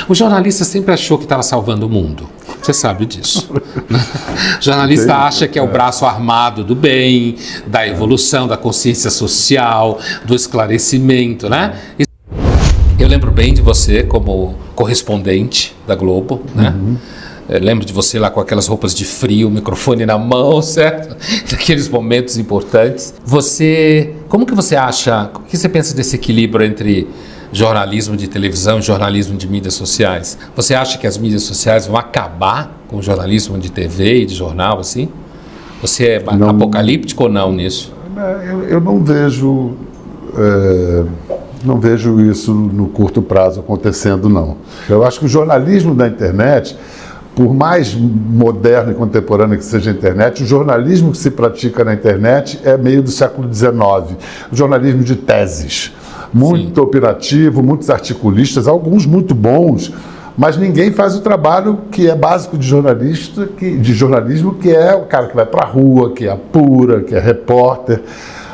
O jornalista sempre achou que estava salvando o mundo. Você sabe disso. O jornalista acha que é o braço armado do bem, da evolução, da consciência social, do esclarecimento, né? Eu lembro bem de você como correspondente da Globo, né? Eu lembro de você lá com aquelas roupas de frio, microfone na mão, certo? Naqueles momentos importantes. Como que você acha, o que você pensa desse equilíbrio entre jornalismo de televisão e jornalismo de mídias sociais? Você acha que as mídias sociais vão acabar com o jornalismo de TV e de jornal, assim? Você é apocalíptico ou não nisso? Eu não vejo... Não vejo isso no curto prazo acontecendo, não. Eu acho que o jornalismo da internet, por mais moderno e contemporâneo que seja a internet, o jornalismo que se pratica na internet é meio do século XIX. O jornalismo de teses. Muito opinativo, muitos articulistas, alguns muito bons, mas ninguém faz o trabalho que é básico de jornalismo, que é o cara que vai para a rua, que apura, que é repórter.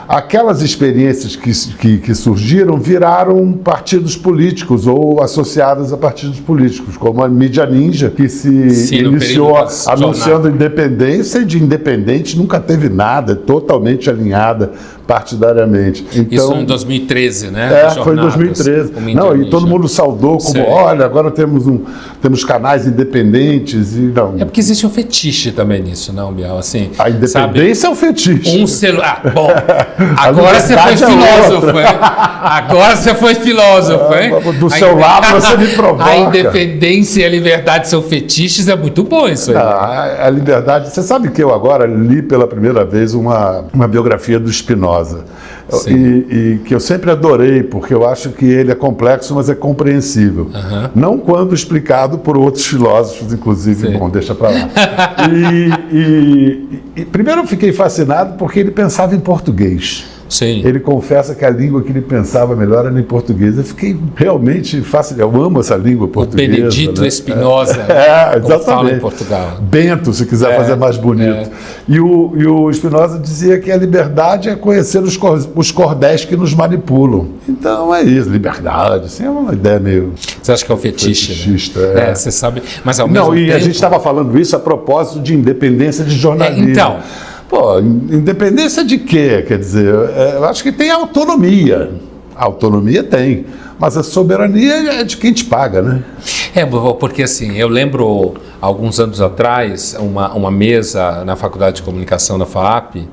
Aquelas experiências que surgiram viraram partidos políticos ou associadas a partidos políticos, como a Mídia Ninja, que se iniciou anunciando independência, e de independente nunca teve nada, totalmente alinhada partidariamente. Então, isso em 2013, né? Foi em 2013. Não, e todo mundo saudou como, olha, agora temos canais independentes e não. É porque existe um fetiche também nisso, não, Bial? Assim, a independência é um fetiche. Um celular. Bom, agora você foi filósofo, hein? Agora você foi filósofo, hein? Do seu lado você me provoca. A independência e a liberdade são fetiches, é muito bom isso aí. A liberdade... Você sabe que eu agora li pela primeira vez uma biografia do Spinoza. E que eu sempre adorei, porque eu acho que ele é complexo, mas é compreensível. Não quando explicado por outros filósofos, inclusive. Bom, deixa para lá. Primeiro eu fiquei fascinado porque ele pensava em português. Sim. Ele confessa que a língua que ele pensava melhor era em português. Eu fiquei realmente fascinado. Eu amo essa língua portuguesa. O Benedito Espinosa, exatamente. Fala em Portugal. Bento, se quiser fazer mais bonito. E o Spinoza dizia que a liberdade é conhecer os cordéis que nos manipulam. Então é isso, liberdade. Assim, é uma ideia meio... Você acha que é um fetiche? Fetichista, né? Você sabe, mas ao mesmo tempo... E a gente estava falando isso a propósito de independência de jornalismo. Então... Pô, independência de quê? Quer dizer, eu acho que tem autonomia. A autonomia tem, mas a soberania é de quem te paga, né? Porque assim, eu lembro, alguns anos atrás, uma mesa na Faculdade de Comunicação da FAAP,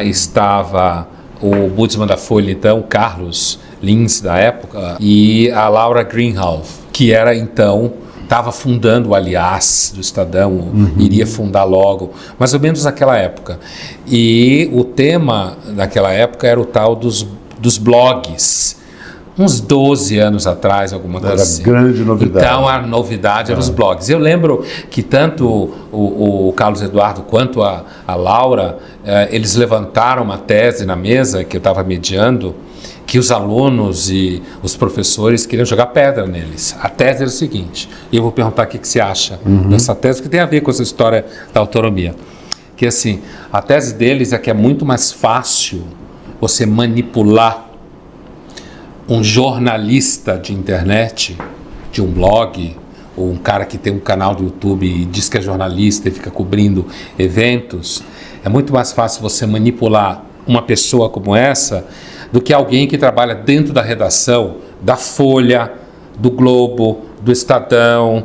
estava o Budsman da Folha, então, Carlos Lins, da época, e a Laura Greenhalgh, que era, então... estava fundando o Aliás do Estadão, iria fundar logo, mais ou menos naquela época. E o tema daquela época era o tal dos blogs. Uns 12 anos atrás, alguma coisa assim. Era grande novidade. Então, a novidade era os blogs. Eu lembro que tanto o Carlos Eduardo quanto a Laura, eles levantaram uma tese na mesa, que eu estava mediando, que os alunos e os professores queriam jogar pedra neles. A tese era o seguinte, e eu vou perguntar o que você acha dessa tese, que tem a ver com essa história da autonomia. Que assim, a tese deles é que é muito mais fácil você manipular um jornalista de internet, de um blog, ou um cara que tem um canal do YouTube e diz que é jornalista e fica cobrindo eventos. É muito mais fácil você manipular uma pessoa como essa do que alguém que trabalha dentro da redação da Folha, do Globo, do Estadão,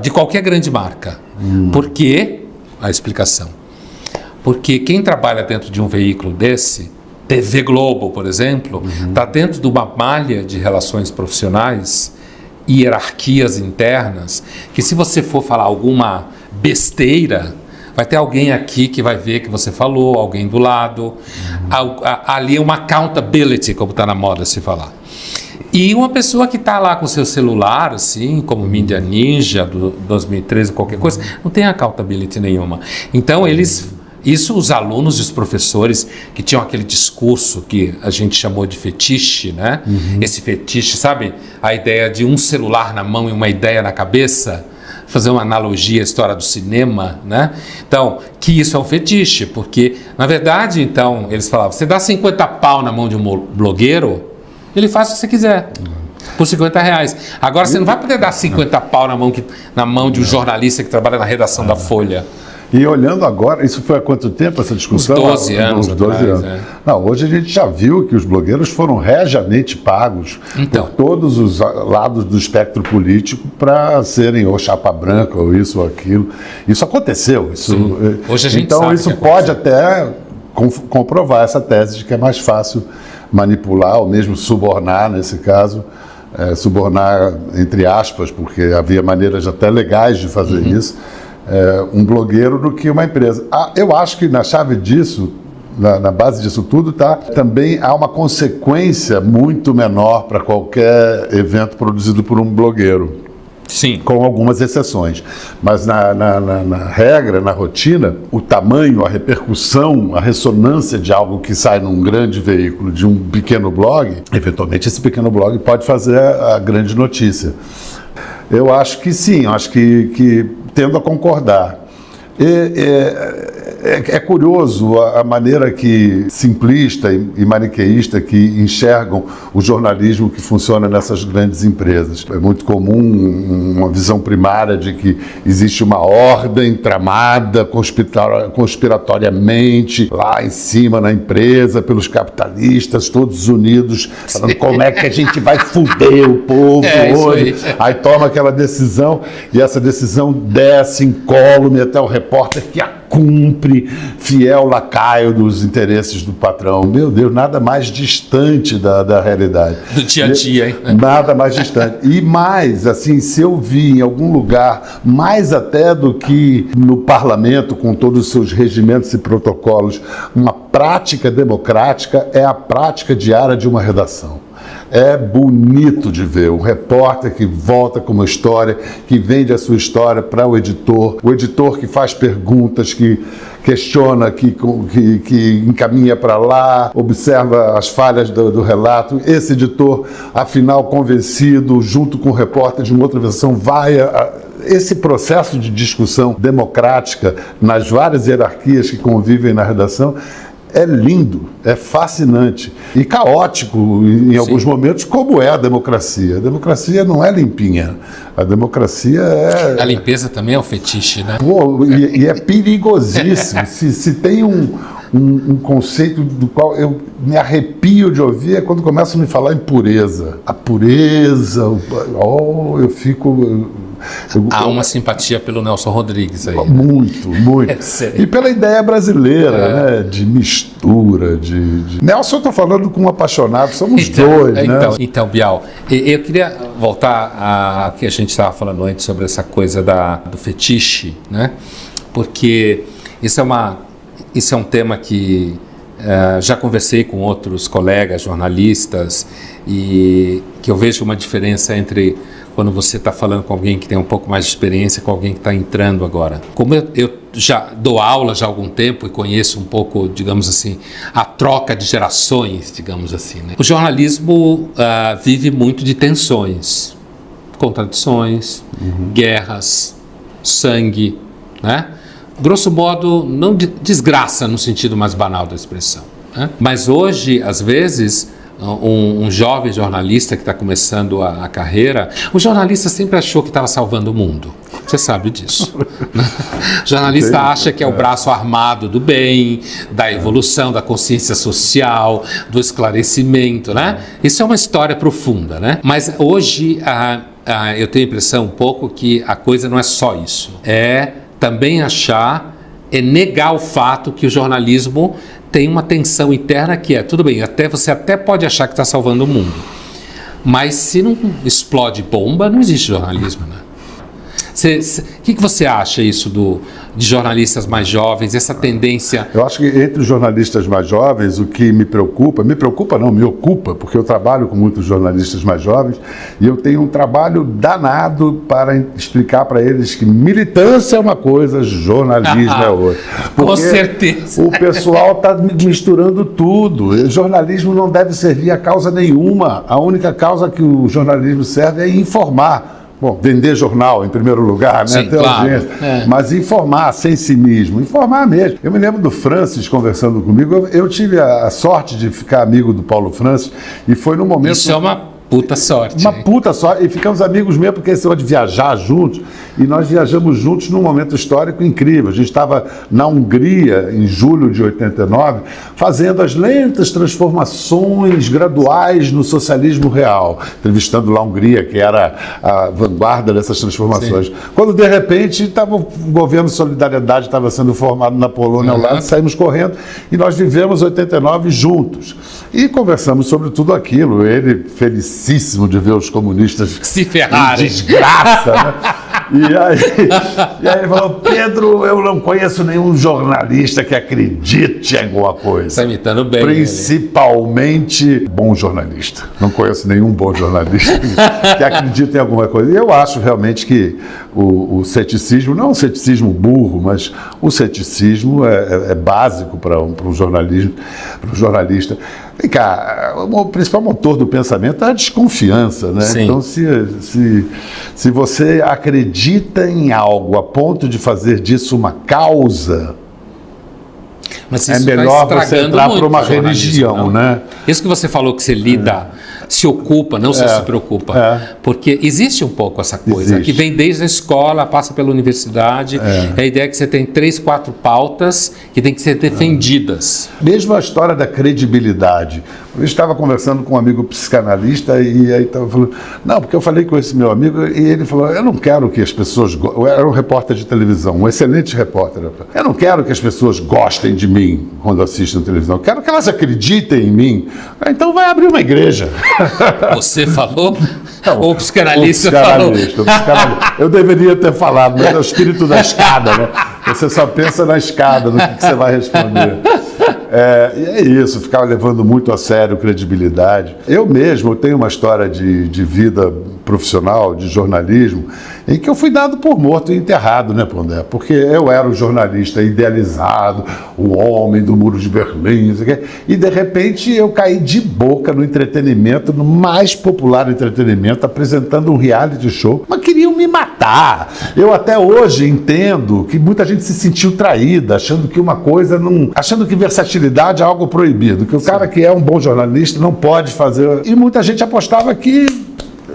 de qualquer grande marca. Por quê? A explicação. Porque quem trabalha dentro de um veículo desse, TV Globo, por exemplo, está dentro de uma malha de relações profissionais, hierarquias internas, que se você for falar alguma besteira, vai ter alguém aqui que vai ver que você falou, alguém do lado. Ali é uma accountability, como está na moda se falar. E uma pessoa que está lá com seu celular, assim, como Mídia Ninja, do 2013, qualquer coisa, não tem accountability nenhuma. Então, os alunos e os professores que tinham aquele discurso que a gente chamou de fetiche, né? Esse fetiche, sabe? A ideia de um celular na mão e uma ideia na cabeça, fazer uma analogia à história do cinema, né? Então, que isso é um fetiche, porque, na verdade, então, eles falavam, você dá 50 pau na mão de um blogueiro, ele faz o que você quiser. Por R$50. Agora você não vai poder dar 50 pau na mão de um jornalista que trabalha na redação da Folha. E olhando agora, isso foi há quanto tempo essa discussão? Uns 12 anos. Uns 12 anos. É. Não, hoje a gente já viu que os blogueiros foram regiamente pagos por todos os lados do espectro político para serem ou chapa branca ou isso ou aquilo. Isso aconteceu. Hoje a gente então sabe isso que pode até comprovar essa tese de que é mais fácil manipular ou mesmo subornar, nesse caso, subornar entre aspas, porque havia maneiras até legais de fazer isso, um blogueiro do que uma empresa. Eu acho que na chave disso, na base disso tudo, também há uma consequência muito menor para qualquer evento produzido por um blogueiro. Sim. Com algumas exceções. Mas na regra, na rotina, o tamanho, a repercussão, a ressonância de algo que sai num grande veículo, de um pequeno blog, eventualmente esse pequeno blog pode fazer a grande notícia. Eu acho que sim, acho que tendo a concordar. É curioso a maneira que simplista e maniqueísta que enxergam o jornalismo que funciona nessas grandes empresas. É muito comum uma visão primária de que existe uma ordem tramada conspiratoriamente lá em cima na empresa pelos capitalistas, todos unidos, falando como é que a gente vai foder o povo hoje. Aí toma aquela decisão e essa decisão desce incólume até o repórter que a cumpre, fiel lacaio dos interesses do patrão. Meu Deus, nada mais distante da realidade. Do dia a dia, hein? Nada mais distante. E mais, assim, se eu vi em algum lugar, mais até do que no parlamento, com todos os seus regimentos e protocolos, uma prática democrática é a prática diária de uma redação. É bonito de ver um repórter que volta com uma história, que vende a sua história para o editor que faz perguntas, que questiona, que encaminha para lá, observa as falhas do relato. Esse editor, afinal convencido, junto com o repórter de uma outra versão, esse processo de discussão democrática nas várias hierarquias que convivem na redação é lindo, é fascinante e caótico em alguns momentos, como é a democracia. A democracia não é limpinha. A democracia é... A limpeza também é um fetiche, né? E é perigosíssimo. se tem um conceito do qual eu me arrepio de ouvir, é quando começam a me falar em pureza. A pureza, eu fico... Há uma simpatia pelo Nelson Rodrigues aí. Muito, muito. E pela ideia brasileira, né? De mistura, Nelson, eu estou falando com um apaixonado, somos dois, né? Então, Bial, eu queria voltar a que a gente estava falando antes sobre essa coisa do fetiche, né? Porque isso é um tema que já conversei com outros colegas jornalistas e que eu vejo uma diferença entre quando você está falando com alguém que tem um pouco mais de experiência, com alguém que está entrando agora. Como eu já dou aula já há algum tempo e conheço um pouco, digamos assim, a troca de gerações, digamos assim, né? O jornalismo vive muito de tensões, contradições, guerras, sangue, né? Grosso modo, não desgraça no sentido mais banal da expressão, né? Mas hoje, às vezes... Um jovem jornalista que está começando a carreira, o jornalista sempre achou que estava salvando o mundo. Você sabe disso. O jornalista acha que é o braço armado do bem, da evolução, da consciência social, do esclarecimento, né? Isso é uma história profunda, né? Mas hoje eu tenho a impressão um pouco que a coisa não é só isso. É também negar o fato que o jornalismo tem uma tensão interna que tudo bem, você até pode achar que está salvando o mundo, mas se não explode bomba, não existe jornalismo, né? O que você acha isso de jornalistas mais jovens, essa tendência? Eu acho que entre os jornalistas mais jovens, o que me ocupa, porque eu trabalho com muitos jornalistas mais jovens e eu tenho um trabalho danado para explicar para eles que militância é uma coisa, jornalismo é outra. Com certeza. O pessoal está misturando tudo. O jornalismo não deve servir a causa nenhuma. A única causa que o jornalismo serve é informar. Bom, vender jornal em primeiro lugar, né? Sim, claro. Mas informar sem cinismo, informar mesmo. Eu me lembro do Francis conversando comigo, eu tive a sorte de ficar amigo do Paulo Francis e foi no momento... Isso é uma Puta sorte. Uma puta sorte. E ficamos amigos mesmo, porque esse negócio de viajar juntos. E nós viajamos juntos num momento histórico incrível. A gente estava na Hungria, em julho de 89, fazendo as lentas transformações graduais no socialismo real. Entrevistando lá a Hungria, que era a vanguarda dessas transformações. Sim. Quando, de repente, o governo de solidariedade estava sendo formado na Polônia ao lado, saímos correndo e nós vivemos 89 juntos. E conversamos sobre tudo aquilo. Ele felicíssimo de ver os comunistas se ferrarem. Desgraça, né? E aí ele falou: Pedro, eu não conheço nenhum jornalista que acredite em alguma coisa. Está imitando bem. Principalmente bom jornalista. Não conheço nenhum bom jornalista que acredite em alguma coisa. E eu acho realmente que o ceticismo, não um ceticismo burro, mas o ceticismo é básico para um jornalismo, para um jornalista. Vem cá, o principal motor do pensamento é a desconfiança, né? Sim. Então, se você acredita em algo a ponto de fazer disso uma causa, mas é melhor você entrar para uma religião, né? Isso que você falou que você lida, se ocupa, não se preocupa. Porque existe um pouco essa coisa, que vem desde a escola, passa pela universidade, a ideia é que você tem 3, 4 pautas que tem que ser defendidas. Mesmo a história da credibilidade. Eu estava conversando com um amigo psicanalista e aí estava falando, não, porque eu falei com esse meu amigo e ele falou, eu não quero que as pessoas, eu era um repórter de televisão, um excelente repórter, eu não quero que as pessoas gostem de mim quando assistem televisão, eu quero que elas acreditem em mim, então vai abrir uma igreja. Você falou? Não, ou o psicanalista falou? Eu deveria ter falado, mas é o espírito da escada, né? Você só pensa na escada, no que você vai responder. E é isso, ficava levando muito a sério credibilidade. Eu mesmo tenho uma história de vida profissional, de jornalismo, em que eu fui dado por morto e enterrado, né, Pondé? Porque eu era o jornalista idealizado, o homem do Muro de Berlim, e de repente eu caí de boca no entretenimento, no mais popular entretenimento, apresentando um reality show, mas queriam me matar. Eu até hoje entendo que muita gente se sentiu traída, achando que uma coisa não... achando que versatilidade é algo proibido, que o cara que é um bom jornalista não pode fazer... E muita gente apostava que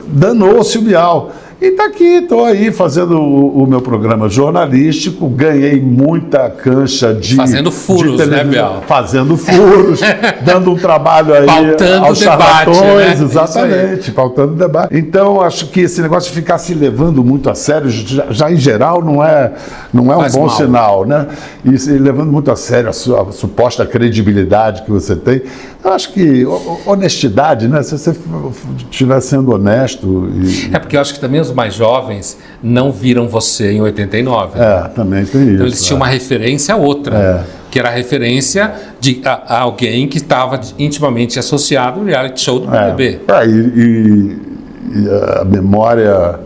danou-se o Bial. E está aqui, estou aí fazendo o meu programa jornalístico, ganhei muita cancha de... Fazendo furos, de né, Bial? Fazendo furos, dando um trabalho aí pautando aos debate, charlatões, né? Exatamente, pautando debate. Então, acho que esse negócio de ficar se levando muito a sério, já em geral, não é um bom sinal, né? E se levando muito a sério a sua suposta credibilidade que você tem, eu acho que honestidade, né? Se você estiver sendo honesto... É porque eu acho que também os mais jovens não viram você em 89. Também tem isso. Então eles tinham uma referência a outra, que era a referência de a alguém que estava intimamente associado ao reality show do BBB. E a memória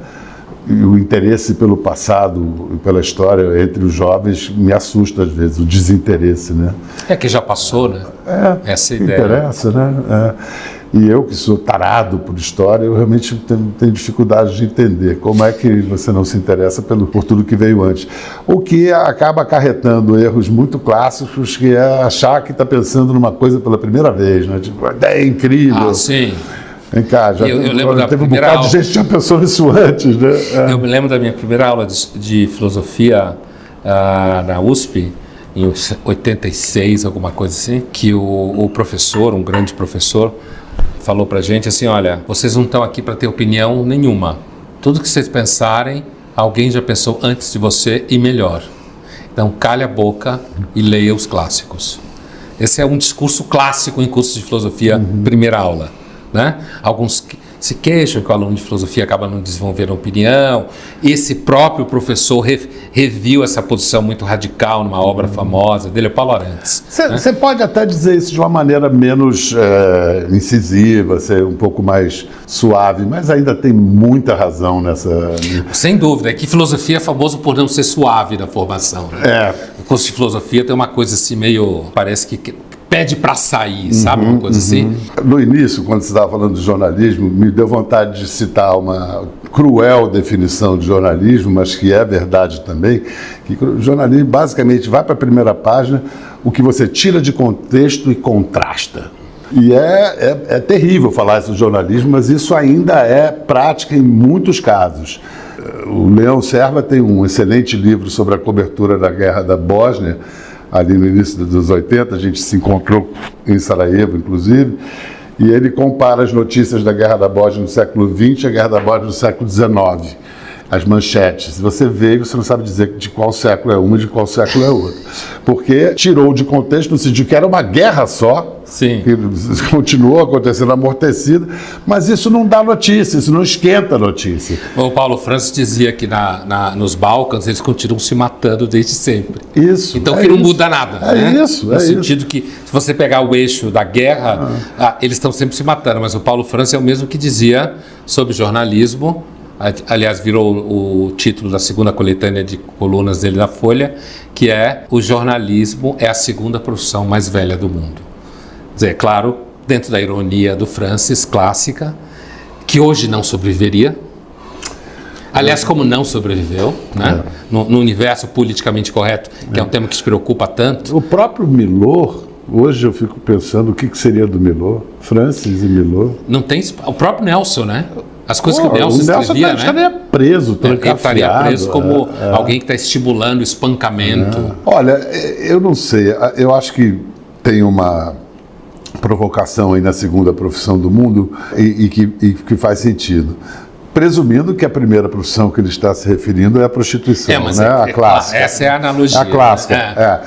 e o interesse pelo passado e pela história entre os jovens me assusta às vezes, o desinteresse, né? Que já passou, né? Essa é a ideia. Interessa, né? E eu, que sou tarado por história, eu realmente tenho dificuldade de entender como é que você não se interessa por tudo que veio antes. O que acaba acarretando erros muito clássicos, que é achar que está pensando numa coisa pela primeira vez, né? Tipo, a ideia é incrível. Sim. Vem cá, eu lembro da teve um primeira bocado aula. De gente que já pensou nisso antes, né? Eu me lembro da minha primeira aula de filosofia na USP, em 86, alguma coisa assim, que o professor, um grande professor, falou pra gente assim, olha, vocês não estão aqui para ter opinião nenhuma. Tudo que vocês pensarem, alguém já pensou antes de você e melhor. Então, calhe a boca e leia os clássicos. Esse é um discurso clássico em cursos de filosofia, primeira aula, né? Alguns se queixam que o aluno de filosofia acaba não desenvolvendo opinião. Esse próprio professor reviu essa posição muito radical numa obra famosa dele, o Paulo Arantes. Você pode até dizer isso de uma maneira menos incisiva, ser um pouco mais suave, mas ainda tem muita razão nessa... Sem dúvida, é que filosofia é famoso por não ser suave na formação, né? O curso de filosofia tem uma coisa assim meio... parece que pede para sair, sabe? Uma coisa assim. No início, quando você estava falando de jornalismo, me deu vontade de citar uma cruel definição de jornalismo, mas que é verdade também, que o jornalismo basicamente vai para a primeira página o que você tira de contexto e contrasta. E é terrível falar isso do jornalismo, mas isso ainda é prática em muitos casos. O Leão Serva tem um excelente livro sobre a cobertura da Guerra da Bósnia, ali no início dos 80, a gente se encontrou em Sarajevo, inclusive, e ele compara as notícias da Guerra da Bósnia no século XX e a Guerra da Bósnia no século XIX. As manchetes. Você vê e você não sabe dizer de qual século é uma e de qual século é outra. Porque tirou de contexto no sentido que era uma guerra só, Sim. que continuou acontecendo amortecida, mas isso não dá notícia, isso não esquenta a notícia. O Paulo Francis dizia que nos Balcãs eles continuam se matando desde sempre. Isso. Então que não muda nada. Isso. No sentido que, se você pegar o eixo da guerra, eles estão sempre se matando, mas o Paulo Francis é o mesmo que dizia sobre jornalismo. Aliás, virou o título da segunda coletânea de colunas dele na Folha, que é: o jornalismo é a segunda profissão mais velha do mundo. Quer dizer, claro, dentro da ironia do Francis, clássica, que hoje não sobreviveria. Aliás, como não sobreviveu, né? No universo politicamente correto, que é um tema que te preocupa tanto. O próprio Milor, hoje eu fico pensando o que seria do Milor, Francis e Milor. Não tem, o próprio Nelson, né? As coisas que o Nelson escrevia, né? estaria preso, trancafiado. Ele estaria preso como alguém que está estimulando o espancamento. Olha, eu não sei, eu acho que tem uma provocação aí na segunda profissão do mundo e que faz sentido. Presumindo que a primeira profissão que ele está se referindo é a prostituição, mas né? A clássica. Essa é a analogia. A clássica,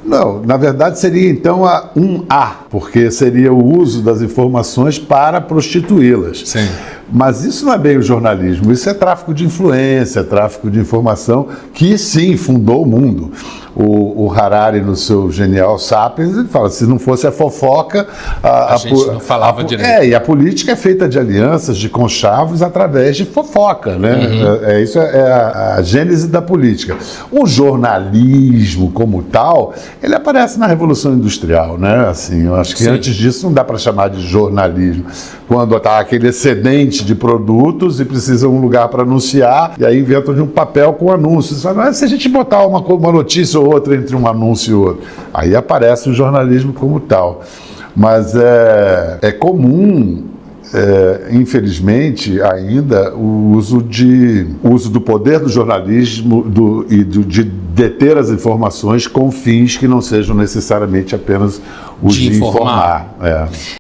Não, na verdade seria então a 1A, porque seria o uso das informações para prostituí-las. Sim. Mas isso não é bem o jornalismo, isso é tráfico de influência, tráfico de informação, que sim, fundou o mundo. O Harari, no seu genial Sapiens, ele fala: se não fosse a fofoca... A gente não falava direito. E a política é feita de alianças, de conchavos, através de fofoca, né? Isso é a gênese da política. O jornalismo, como tal, ele aparece na Revolução Industrial, né? Assim, eu acho que antes disso não dá para chamar de jornalismo. Quando está aquele excedente de produtos e precisa de um lugar para anunciar, e aí inventam de um papel com anúncios. Mas se a gente botar uma notícia ou outra entre um anúncio e outro, aí aparece o jornalismo como tal. Mas é comum, infelizmente, ainda o uso do poder do jornalismo de deter as informações com fins que não sejam necessariamente apenas os de informar.